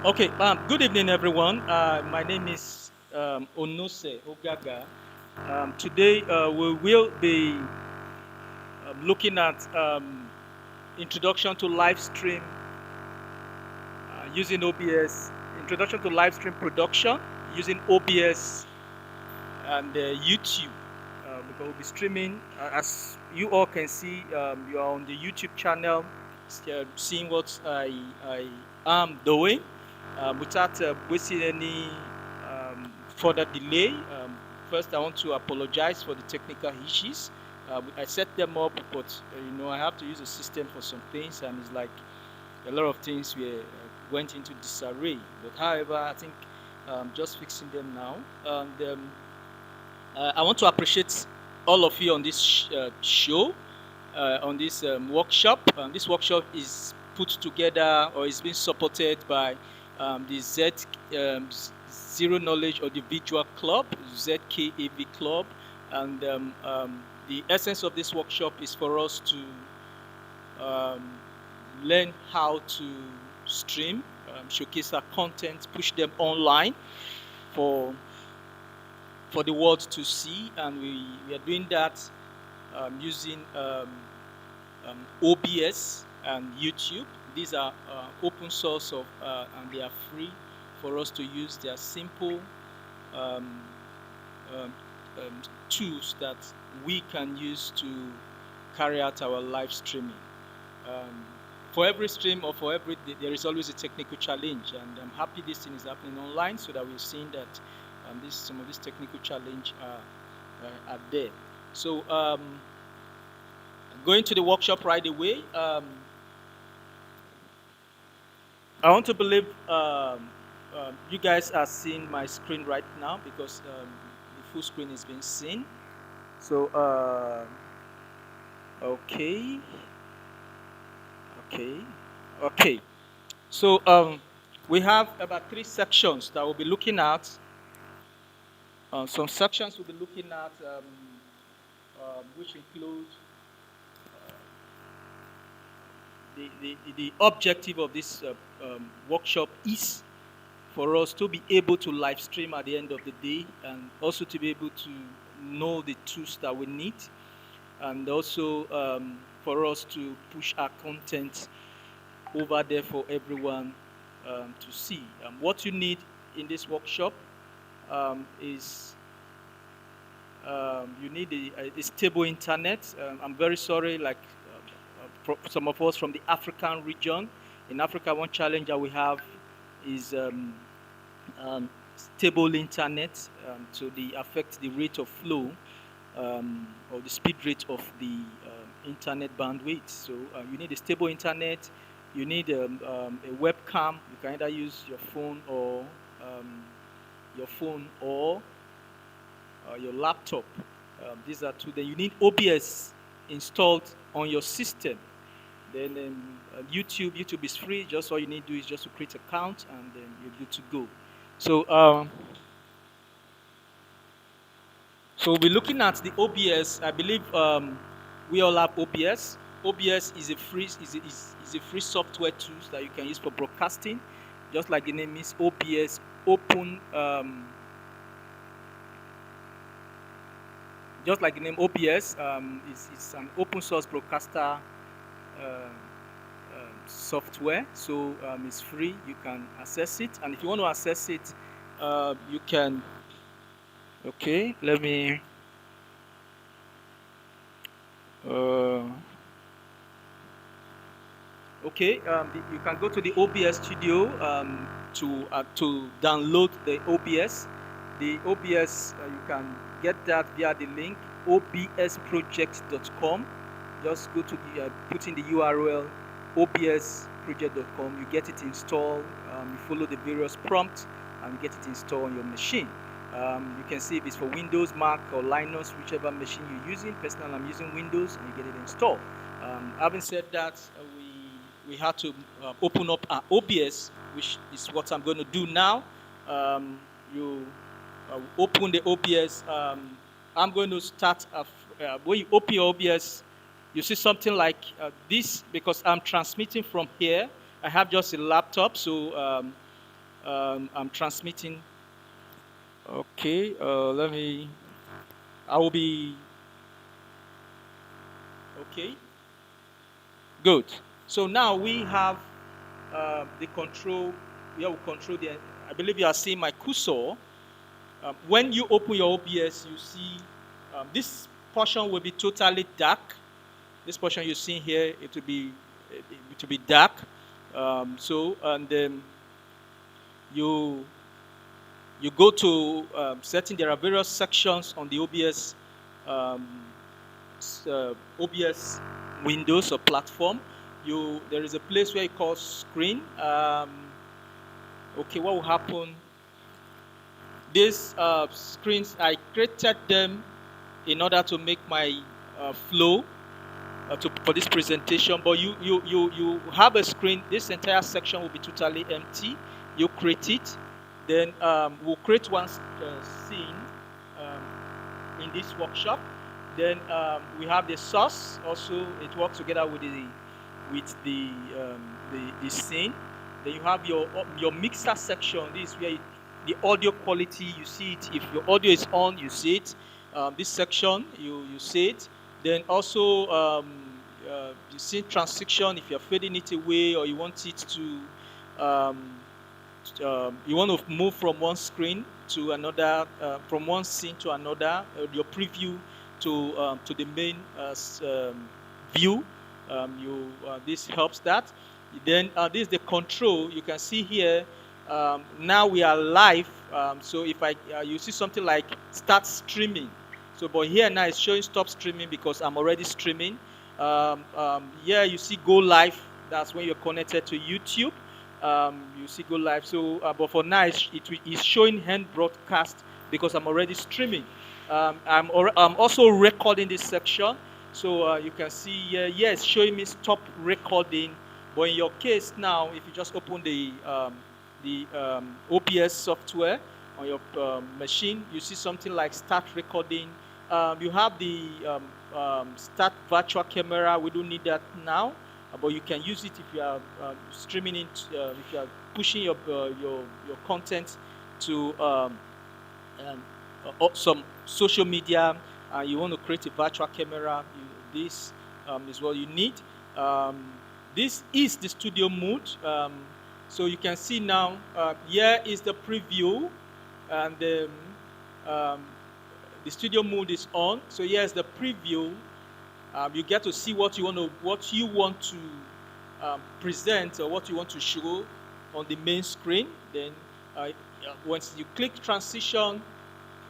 Okay, good evening, everyone. My name is Onose Ogaga. Today, we will be looking at introduction to live stream using OBS, introduction to live stream production using OBS and YouTube. Because we'll be streaming, as you all can see, you are on the YouTube channel, seeing what I am doing. Without wasting any further delay, first I want to apologize for the technical issues. I set them up, but I have to use a system for some things, and it's like a lot of things went into disarray. But however, I think just fixing them now. And I want to appreciate all of you on this show, on this workshop. This workshop is put together or is being supported by the Zero Knowledge Audiovisual Club, ZKAV Club. And the essence of this workshop is for us to learn how to stream, showcase our content, push them online for the world to see, and we are doing that using OBS and YouTube. These are open source and they are free for us to use. They are simple um, um, tools that we can use to carry out our live streaming. For every stream or for every day, there is always a technical challenge, and I'm happy this thing is happening online so that we're seeing that some of these technical challenge are there. So going to the workshop right away. I want to believe you guys are seeing my screen right now because the full screen is being seen. So okay. So we have about 3 sections that we'll be looking at. Some sections we'll be looking at, which include the objective of this workshop is for us to be able to live stream at the end of the day, and also to be able to know the tools that we need, and also for us to push our content over there for everyone to see. What you need in this workshop is you need a stable internet. I'm very sorry, like some of us from the African region. In Africa, one challenge that we have is stable internet, so they affect the rate of flow or the speed rate of the internet bandwidth. So you need a stable internet. You need a webcam. You can either use your phone or your laptop. These are two. Then you need OBS installed on your system. Then YouTube is free. Just all you need to do is just to create an account, and then you're good to go. So we'll be looking at the OBS. I believe we all have OBS. OBS is a free software tool that you can use for broadcasting, just like the name is OBS, open. Just like the name OBS, it's an open source broadcaster software, so it's free. You can access it, and if you want to access it, you can. Okay, let me. Okay, you can go to the OBS studio to download the OBS. The OBS you can get that via the link obsproject.com. Just go to the put in the URL obsproject.com. You get it installed. You follow the various prompts and you get it installed on your machine. You can see if it's for Windows, Mac, or Linux, whichever machine you're using. Personally, I'm using Windows, and you get it installed. Having said that, we had to open up our OBS, which is what I'm going to do now. You open the OBS. I'm going to start. When you open your OBS, you see something like this, because I'm transmitting from here. I have just a laptop, so I'm transmitting. Okay, I will be, okay, good. So now we have the control, we will control the, I believe you are seeing my cursor. When you open your OBS, you see this portion will be totally dark. This portion you see here, it will be dark. And then you go to setting. There are various sections on the OBS OBS Windows or platform. There is a place where you call screen. Okay, what will happen? These screens, I created them in order to make my flow for this presentation. But you have a screen. This entire section will be totally empty. You create it, then we'll create one scene in this workshop. Then we have the source. Also, it works together with the scene. Then you have your mixer section. This is where the audio quality, you see it. If your audio is on, you see it. This section, you see it. Then also you see transition. If you're fading it away, or you want it to you want to move from one screen to another, from one scene to another, your preview to the main view. This helps that. Then this is the control. You can see here. Now we are live. So if you see something like start streaming. So, but here now it's showing stop streaming because I'm already streaming. Here you see go live. That's when you're connected to YouTube. You see go live. So, but for now it's showing hand broadcast because I'm already streaming. I'm also recording this section. So you can see here, it's showing me stop recording. But in your case now, if you just open the OBS software on your machine, you see something like start recording. You have the start virtual camera. We don't need that now, but you can use it if you are streaming it, if you are pushing your content to some social media. You want to create a virtual camera. This is what you need. This is the studio mode. So you can see now, here is the preview, and the studio mode is on. So here's the preview. You get to see what you want to present, or what you want to show on the main screen. Then once you click transition,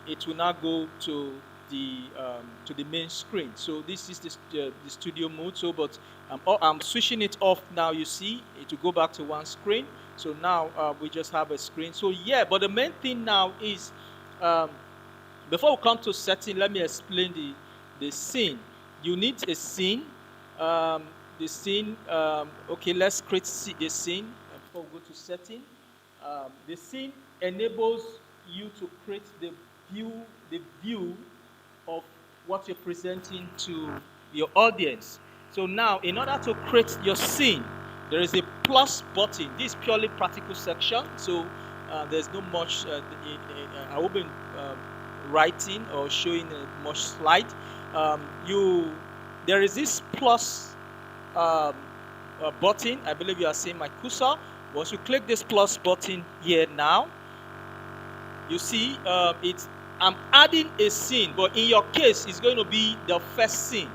it will now go to the main screen. So this is the studio mode. So, but I'm switching it off now. You see, it will go back to one screen. So now we just have a screen. So yeah, but the main thing now is, before we come to setting, let me explain the scene. You need a scene. The scene. Okay, let's create the scene before we go to setting. The scene enables you to create the view of what you're presenting to your audience. So now, in order to create your scene, there is a plus button. This is purely practical section, so there's no much. I won't be writing or showing much slide. There is this plus button. I believe you are seeing my cursor. Once you click this plus button here now, you see I'm adding a scene, but in your case, it's going to be the first scene.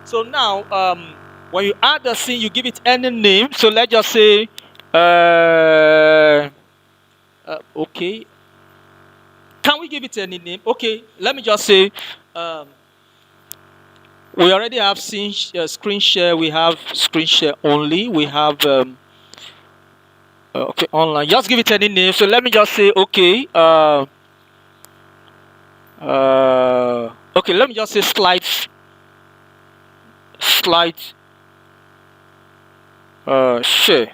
So now, when you add the scene, you give it any name. So let's just say, okay. Can we give it any name? Okay, let me just say, we already have screen share. We have screen share only. We have okay, online. Just give it any name. So let me just say, okay. Okay, let me just say slide share,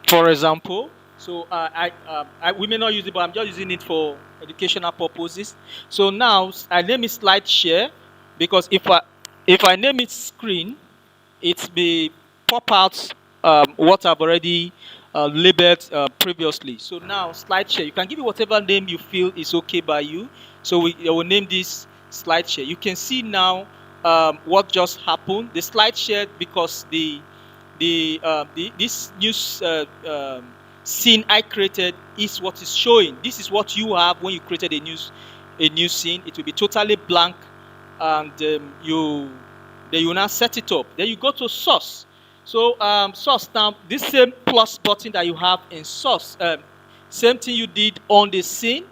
for example. So we may not use it, but I'm just using it for educational purposes. So now I name it slide share, because if I name it screen, it may pop out what I've already labeled previously. So now slide share, you can give it whatever name you feel is okay by you. So I will name this slide share. You can see now what just happened. The slide shared because this new scene I created is what is showing. This is what you have when you created a new scene. It will be totally blank, and you now set it up. Then you go to source. So source, now this same plus button that you have in source, same thing you did on the scene.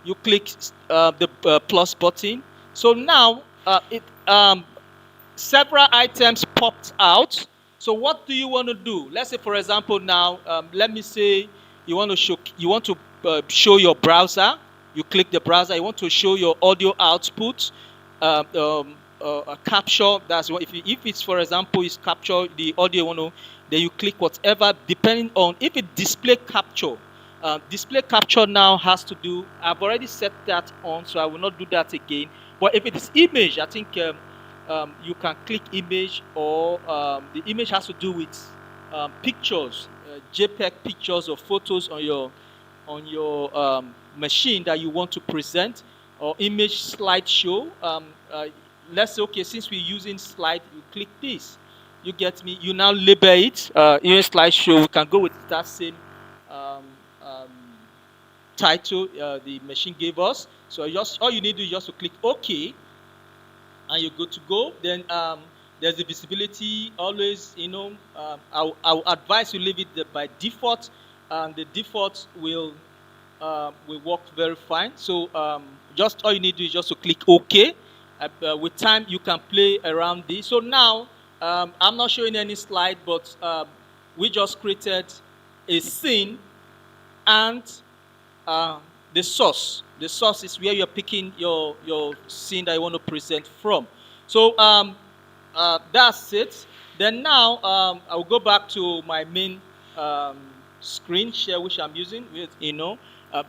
You click the plus button. So now several items popped out. So what do you want to do? Let's say, for example, now let me say you want to show your browser. You click the browser. You want to show your audio output. Capture. That's what. If it's, for example, is capture the audio. Then you click whatever, depending on if it display capture. Display capture now has to do. I've already set that on, so I will not do that again. But if it is image, I think you can click image, or the image has to do with pictures, JPEG pictures or photos on your machine that you want to present, or image slideshow. Let's say, okay, since we're using slide, you click this. You get me? You now label it image slideshow. We can go with that same title the machine gave us. So just all you need to do is just to click OK, and you're good to go. Then there's the visibility. Always, I'll advise you leave it by default, and the default will work very fine. So just all you need to do is just to click OK. With time, you can play around this. So now I'm not showing any slide, but we just created a scene and the source. The source is where you're picking your scene that you want to present from. So that's it. Then now I'll go back to my main screen share, which I'm using.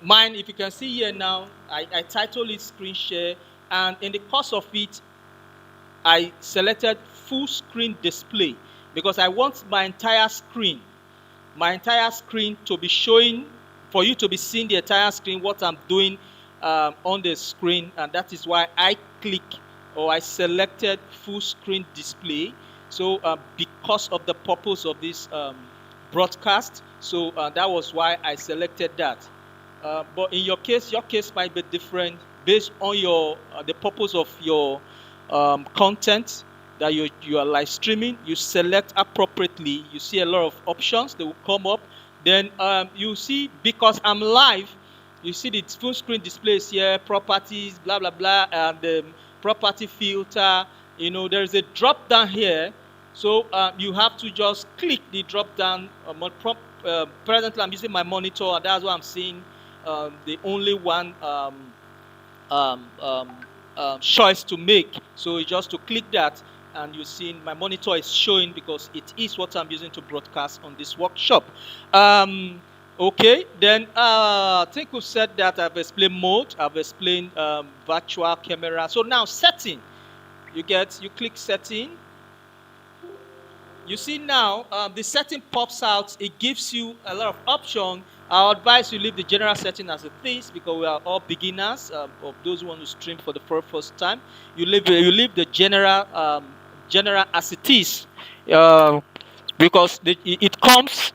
Mine, if you can see here now, I titled it screen share, and in the course of it, I selected full screen display because I want my entire screen to be showing, for you to be seeing the entire screen, what I'm doing on the screen. And that is why I selected full screen display. So because of the purpose of this broadcast, so that was why I selected that. But in your case might be different based on the purpose of your content that you are live streaming. You select appropriately. You see a lot of options that will come up. Then you see, because I'm live, you see the full screen displays here, properties, blah blah blah, and the property filter. There's a drop down here, so you have to just click the drop down. Presently, I'm using my monitor, and that's what I'm seeing. The only one choice to make. So it's just to click that, and you see my monitor is showing because it is what I'm using to broadcast on this workshop. Okay, then I think we've said that. I've explained mode, I've explained virtual camera. So now setting, you click setting. You see now the setting pops out. It gives you a lot of options. I advise you leave the general setting as it is, because we are all beginners. Of those who want to stream for the first time, you leave the general as it is, because it comes.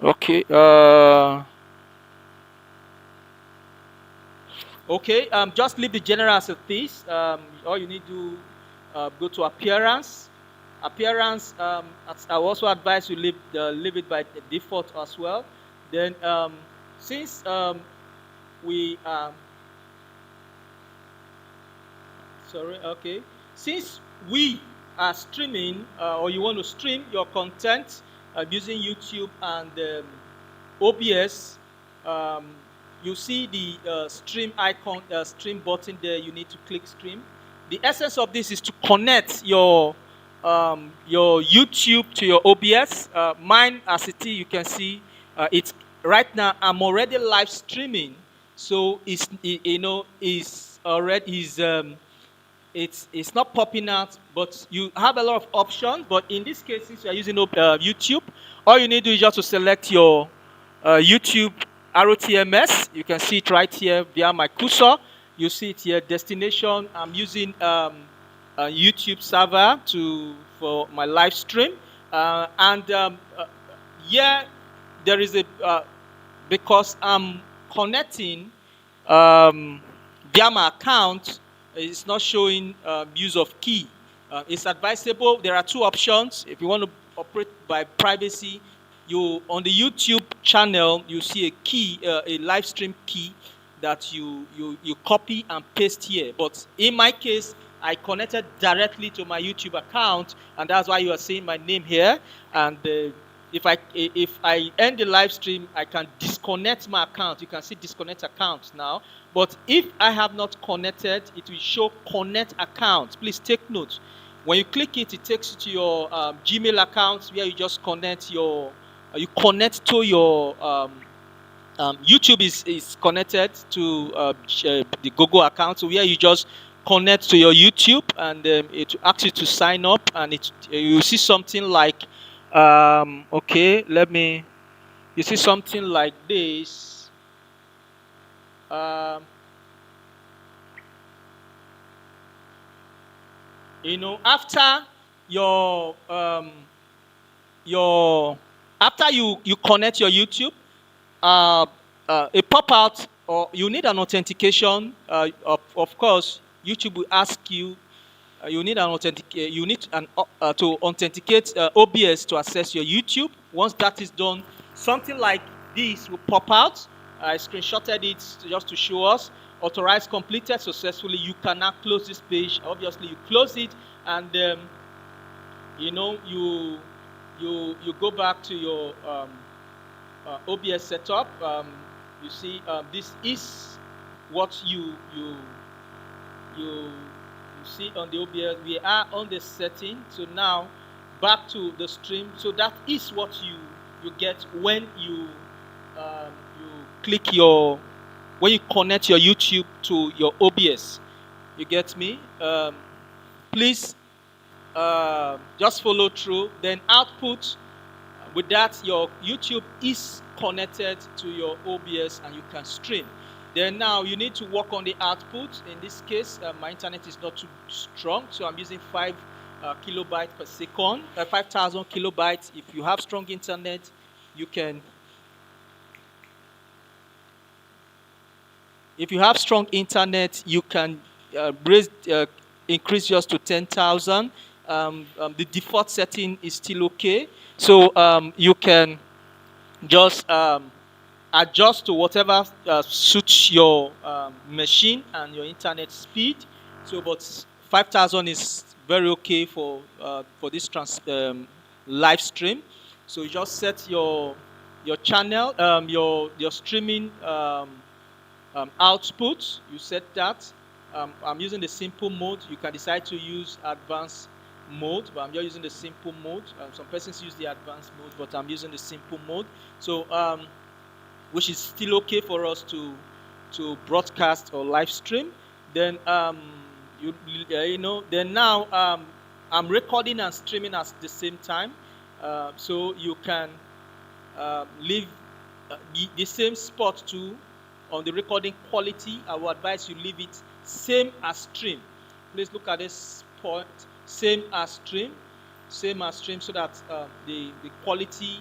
Okay. Okay. Just leave the general as it is. All you need to go to appearance. I also advise you leave it by default as well. Then since we since we are streaming, or you want to stream your content using YouTube and OBS, you see the stream icon, stream button there. You need to click stream. The essence of this is to connect your YouTube to your OBS. Mine, as it is, you can see it's right now. I'm already live streaming, so it's it's not popping out, but you have a lot of options. But in this case, since you are using YouTube, all you need to do is just to select your YouTube ROTMS. You can see it right here via my cursor. You see it here, destination. I'm using a YouTube server for my live stream, and yeah, there is a because I'm connecting via my account, it's not showing use of key. It's advisable. There are two options. If you want to operate by privacy, you on the YouTube channel you see a key, a live stream key that you copy and paste here. But in my case, I connected directly to my YouTube account, and that's why you are seeing my name here. And if I end the live stream, I can disconnect my account. You can see disconnect account now. But if I have not connected, it will show connect account. Please take note. When you click it, it takes you to your Gmail account where you just connect your to your YouTube is connected to the Google account, so where you just connect to your YouTube, and it asks you to sign up, and you see something like okay, you see something like this. After after you connect your YouTube, a pop-out, or you need an authentication. Of course, YouTube will ask you. You need an to authenticate OBS to access your YouTube. Once that is done, something like this will pop out. I screenshotted it just to show us. Authorized completed successfully. You can now close this page. Obviously, you close it, and you go back to your OBS setup. You see, this is what you see on the OBS. We are on the setting. So now back to the stream. So that is what you get when you click when you connect your YouTube to your OBS. You get me? Please just follow through. Then output. With that, your YouTube is connected to your OBS and you can stream. Then now you need to work on the output. In this case, my internet is not too strong, so I'm using 5 kilobytes per second, 5,000 kilobytes. If you have strong internet, you can. If you have strong internet, you can increase yours to 10,000. The default setting is still okay, so you can just adjust to whatever suits your machine and your internet speed. So, but 5,000 is very okay for this live stream. So you just set your channel, your streaming output. You set that. I'm using the simple mode. You can decide to use advanced mode, but I'm just using the simple mode. Some persons use the advanced mode, but I'm using the simple mode. So which is still okay for us to broadcast or live stream. Then then now I'm recording and streaming at the same time. So you can leave the same spot too on the recording quality. I would advise you leave it same as stream. Please look at this point, same as stream, so that the quality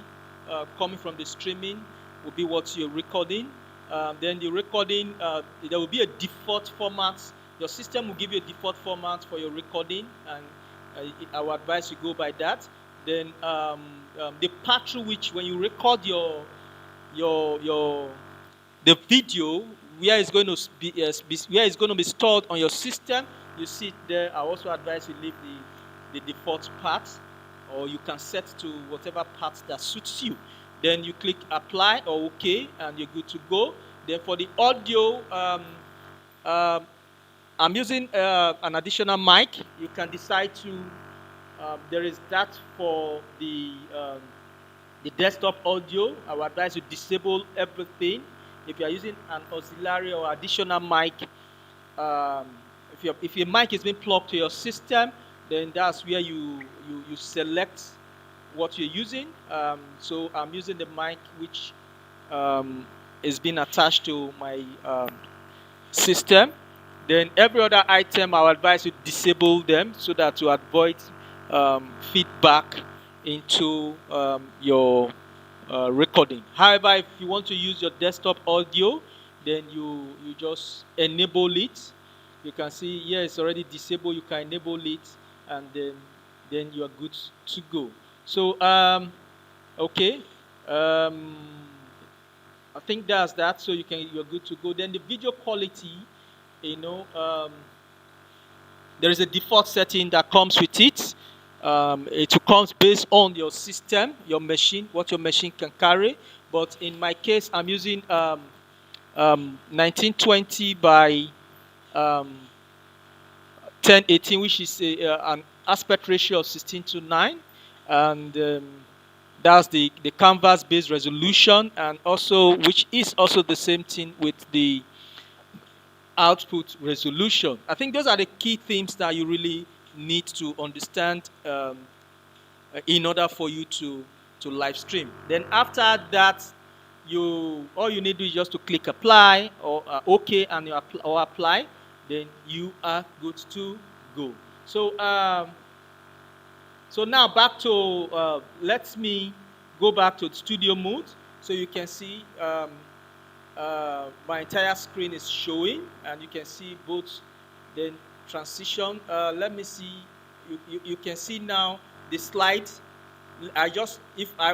coming from the streaming will be what you're recording. Then the recording, there will be a default format. Your system will give you a default format for your recording, and I would advise you go by that. Then the path through which, when you record the video, where it's going to be stored on your system, you see it there. I also advise you leave the default path, or you can set to whatever path that suits you. Then you click apply or OK, and you're good to go. Then for the audio, I'm using an additional mic. You can decide to. There is that for the desktop audio. I would advise you disable everything. If you are using an auxiliary or additional mic, if your mic is being plugged to your system, then that's where you select what you're using. So I'm using the mic which um, is being attached to my system. Then every other item, I'll advise you disable them so that to avoid feedback into your recording. However, if you want to use your desktop audio, then you just enable it. You can see here it's already disabled. You can enable it, and then you are good to go. So okay, um, I think that's that. So you're good to go. Then the video quality, you know, there is a default setting that comes with it. It comes based on your system, your machine, what your machine can carry. But in my case, I'm using 1920 by 1080, which is an aspect ratio of 16:9, and that's the canvas based resolution, and also which is also the same thing with the output resolution. I think those are the key themes that you really need to understand in order for you to live stream. Then after that, all you need to do is just to click apply or OK and or apply. Then you are good to go. So now back to let me go back to the studio mode so you can see my entire screen is showing, and you can see both the transition. Let me see. You can see now the slide. I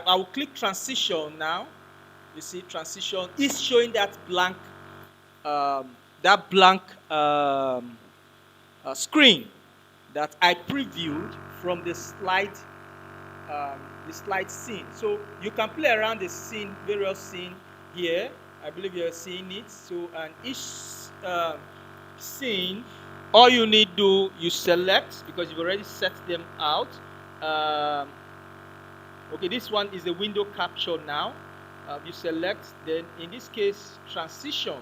will click transition now. You see transition is showing that blank screen that I previewed from the slide scene. So you can play around the scene, various scene here. I believe you're seeing it. So, and each scene, all you need to do, you select, because you've already set them out. Okay, this one is the window capture now. You select, then in this case, transition.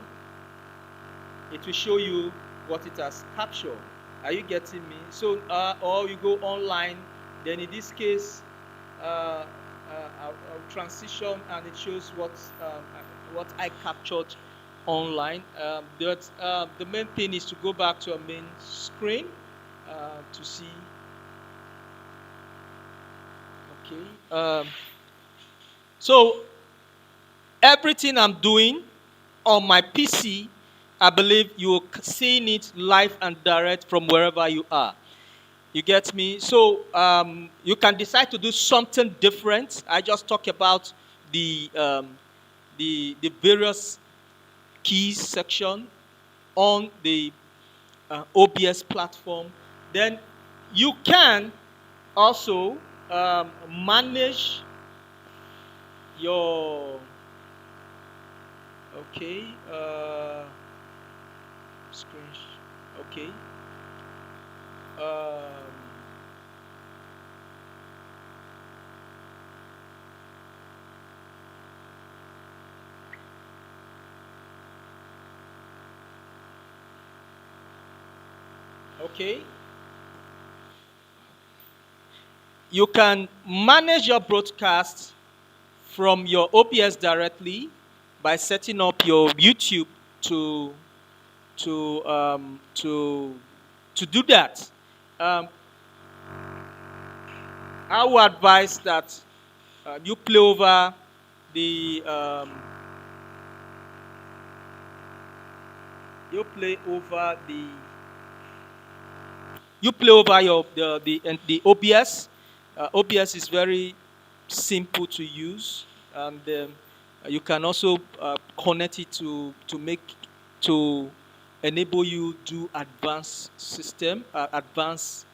It will show you what it has captured. Are you getting me? So, or you go online, then in this case, I'll transition, and it shows what I captured online. The main thing is to go back to our main screen to see. Okay. So everything I'm doing on my PC, I believe you're seeing it live and direct from wherever you are. You get me? So you can decide to do something different. I just talk about the various keys section on the OBS platform. Then you can also manage your screen. Okay. Okay. You can manage your broadcast from your OBS directly by setting up your YouTube to do that. I would advise that you play over the you play over the OBS. OBS is very simple to use, and you can also connect it to enable you do advanced system, advanced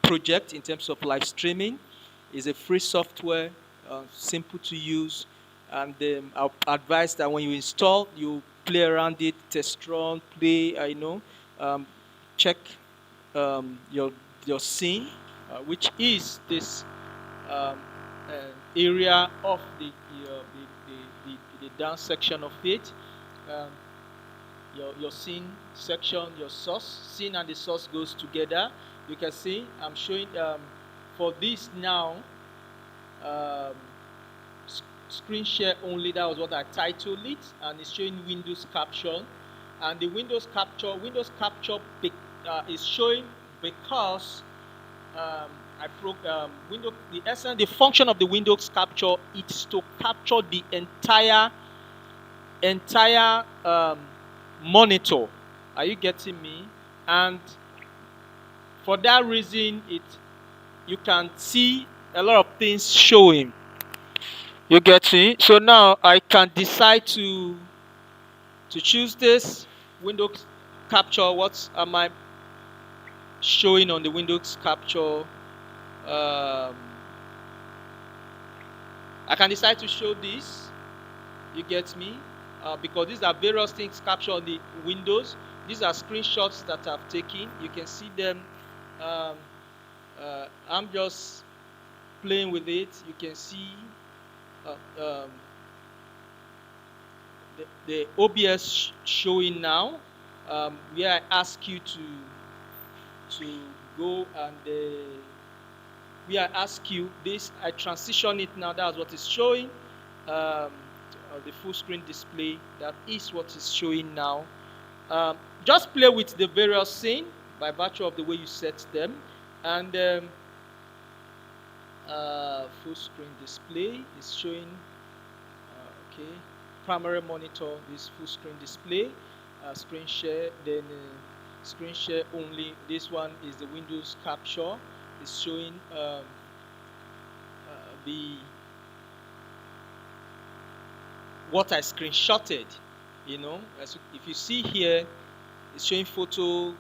project in terms of live streaming. It's a free software, simple to use, and I'll advise that when you install, you play around it, test run, play, check your scene, which is this area of the down section of it. your scene section, your source. Scene and the source goes together. You can see I'm showing for this now. Um, Screen share only, that was what I titled it, and it's showing Windows capture. And the Windows capture is showing because the function of the Windows capture is to capture the entire monitor. Are you getting me? And for that reason, you can see a lot of things showing. You get me? So now I can decide to choose this Windows capture. What am I showing on the Windows capture? I can decide to show this. You get me? Because these are various things captured on the Windows. These are screenshots that I've taken. You can see them. I'm just playing with it. You can see the OBS showing now, where I ask you to go and where I ask you this. I transition it now. That's what is showing. The full screen display. That is what is showing now. Just play with the various scene by virtue of the way you set them, and full screen display is showing. Okay, primary monitor is full screen display, screen share, then screen share only. This one is the Windows capture. It's showing what I screenshotted. If you see here, it's showing photo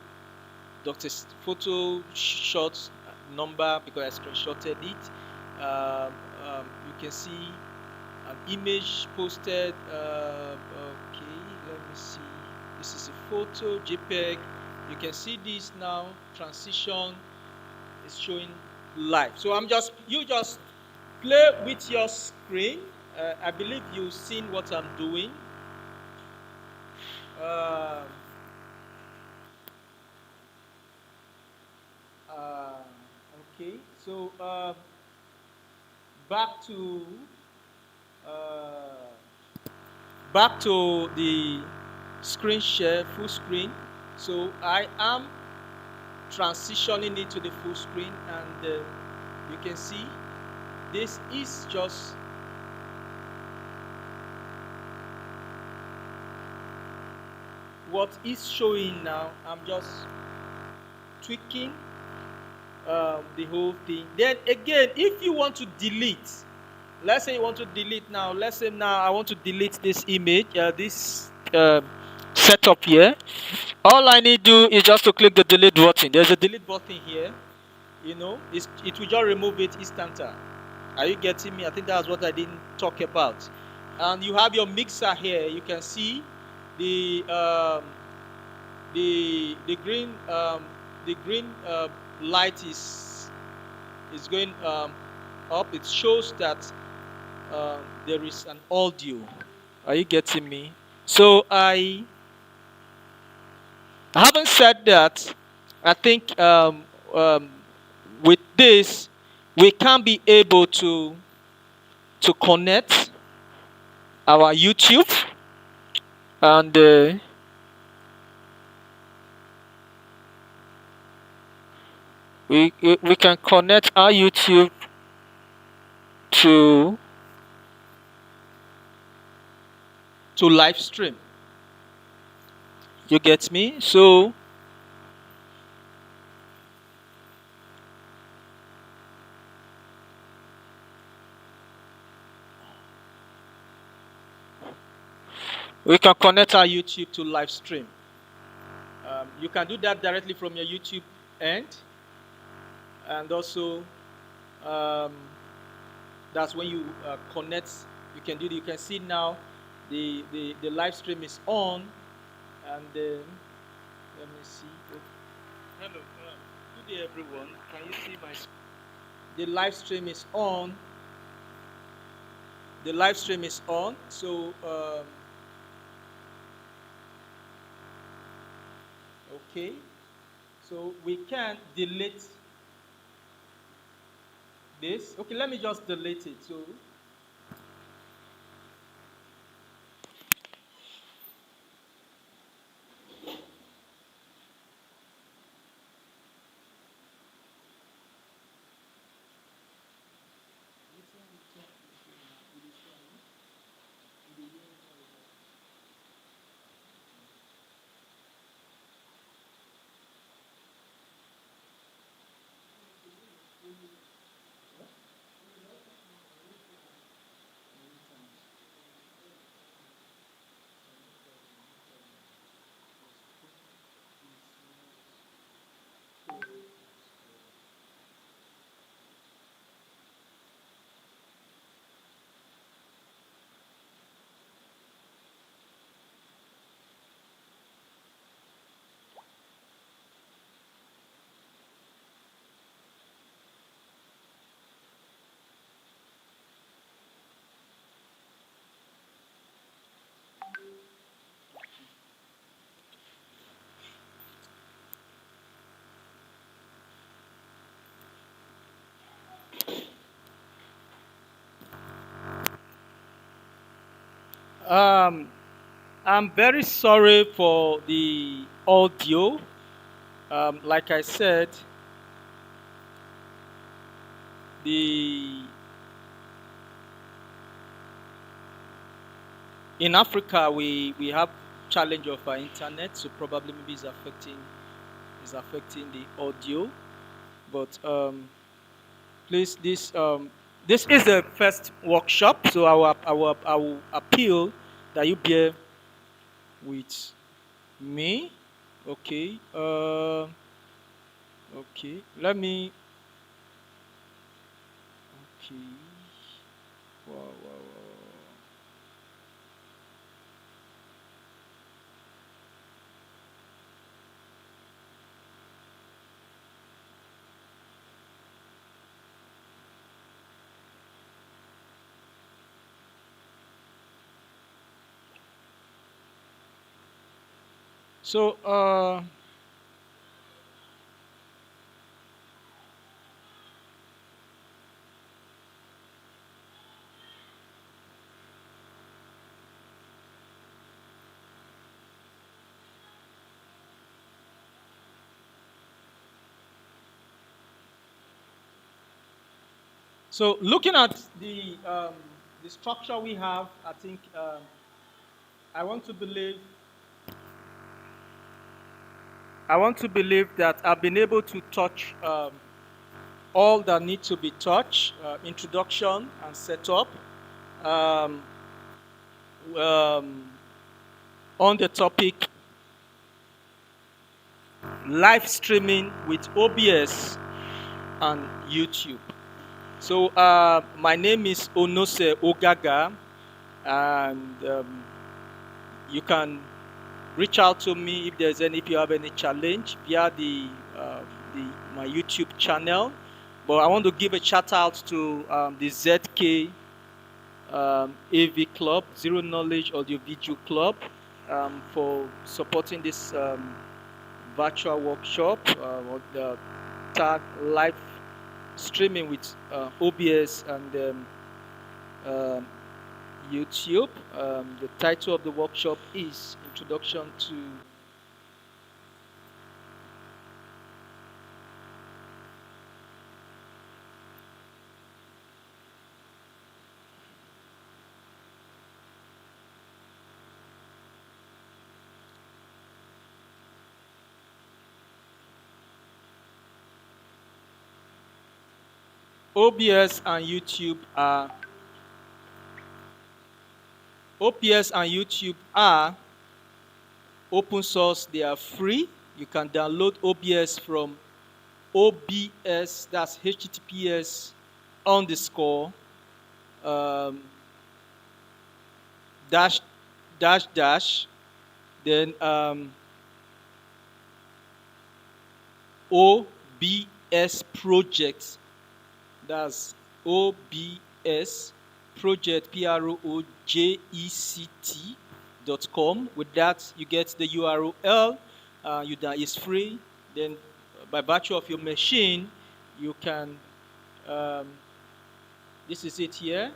shot number because I screenshotted it. You can see an image posted. Okay, let me see. This is a photo JPEG. You can see this now. Transition is showing live. So you just play with your screen. I believe you've seen what I'm doing. Okay, so back to the screen share, full screen. So I am transitioning it to the full screen, and you can see this is just what is showing now. I'm just tweaking the whole thing. Then again, if you want to delete, let's say you want to delete now. Let's say now I want to delete this image, this setup here. All I need to do is just to click the delete button. There's a delete button here. It will just remove it instantaneously. Are you getting me? I think that's what I didn't talk about. And you have your mixer here. You can see the green light is going up. It shows that there is an audio. Are you getting me? So having said that, I think with this we can be able to connect our YouTube, and we can connect our YouTube to Livestream. You get me? So we can connect our YouTube to Livestream. You can do that directly from your YouTube end, and also that's when you connect. You can do. You can see now the live stream is on, and let me see. Hello, good day everyone. Can you see my? The live stream is on. The live stream is on. So Okay, so we can delete this. Okay, let me just delete it. So um, I'm very sorry for the audio. Like I said, the in Africa we have challenge of our internet, so probably maybe it's affecting the audio. But please, this is the first workshop, so I will appeal that you bear with me. Okay. Okay. Let me. Okay. Wow, wow, wow. So looking at the structure we have, I think I want to believe I want to believe that I've been able to touch all that need to be touched, introduction and setup, um, um, on the topic live streaming with OBS and YouTube. So my name is Onose Ogaga, and you can reach out to me if you have any challenge via the my YouTube channel. But I want to give a shout out to the ZK AV Club, Zero Knowledge Audio Video Club, for supporting this virtual workshop or the tag live streaming with OBS and um, YouTube. The title of the workshop is Introduction to OBS and YouTube are OBS and YouTube are open source. They are free. You can download OBS from OBS. That's HTTPS underscore dash dash dash then OBS project. That's OBS project project.com. With that, you get the URL it's free. Then by virtue of your machine, you can, um, this is it here.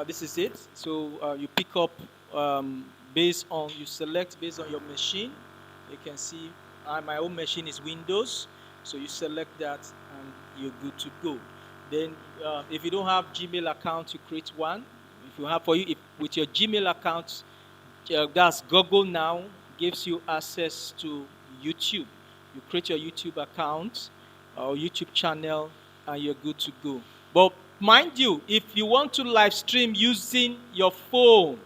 This is it. So you pick up you select based on your machine. You can see my own machine is Windows, so you select that and you're good to go. Then if you don't have Gmail account, you create one. If you have with your Gmail account, that's Google now gives you access to YouTube. You create your YouTube account or YouTube channel and you're good to go. But mind you, if you want to live stream using your phone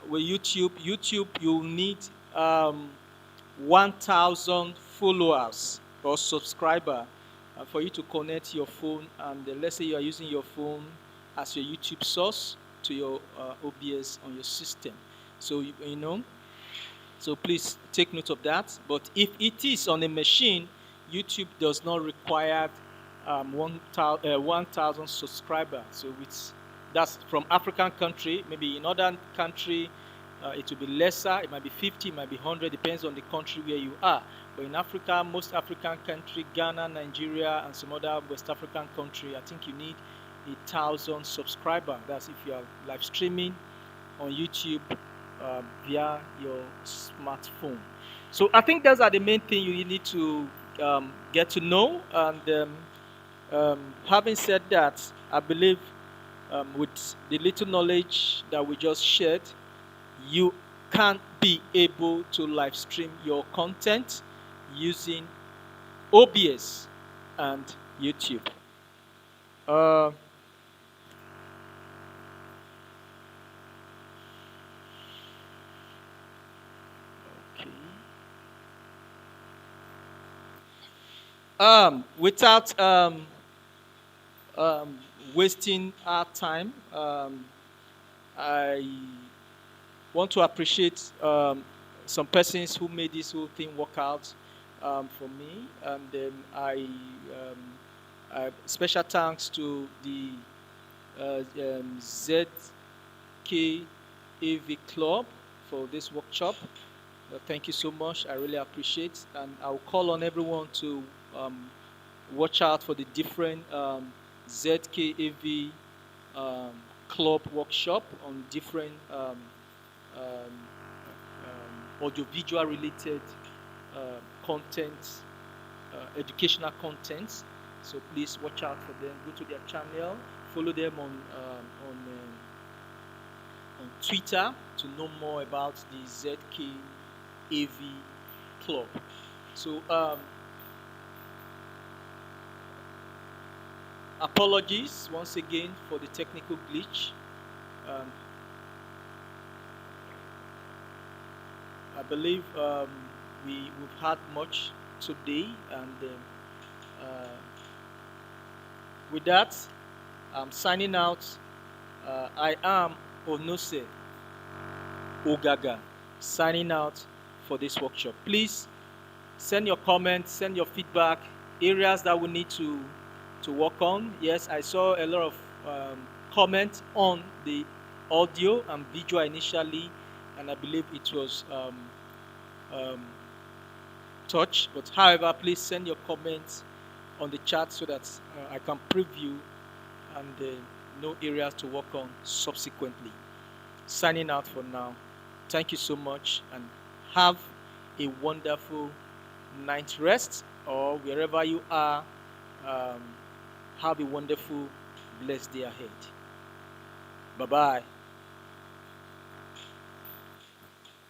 with YouTube you'll need 1,000 followers or subscriber for you to connect your phone. And let's say you are using your phone as your YouTube source to your OBS on your system. So you know, so please take note of that. But if it is on a machine, YouTube does not require 1,000 subscribers. So that's from African country. Maybe in other country, it will be lesser. It might be 50, it might be 100, depends on the country where you are. But in Africa, most African country, Ghana, Nigeria, and some other West African country, I think you need 1,000 subscribers. That's if you are live streaming on YouTube via your smartphone. So I think those are the main things you need to get to know. And having said that, I believe with the little knowledge that we just shared, you can be able to live stream your content using OBS and YouTube. Without wasting our time, I want to appreciate some persons who made this whole thing work out for me. And special thanks to the ZK AV Club for this workshop. Thank you so much. I really appreciate, and I'll call on everyone to watch out for the different ZKAV club workshop on different audiovisual related content, educational content. So please watch out for them. Go to their channel, follow them on Twitter to know more about the ZKAV club. So apologies once again for the technical glitch. I believe we've had much today, and with that, I'm signing out. I am Onose Ogaga, signing out for this workshop. Please send your comments, send your feedback, areas that we need to work on. Yes, I saw a lot of comments on the audio and video initially, and I believe it was touched. But however, please send your comments on the chat so that I can preview and know areas to work on subsequently. Signing out for now. Thank you so much, and have a wonderful night rest, or wherever you are. Have a wonderful, blessed day ahead. Bye-bye.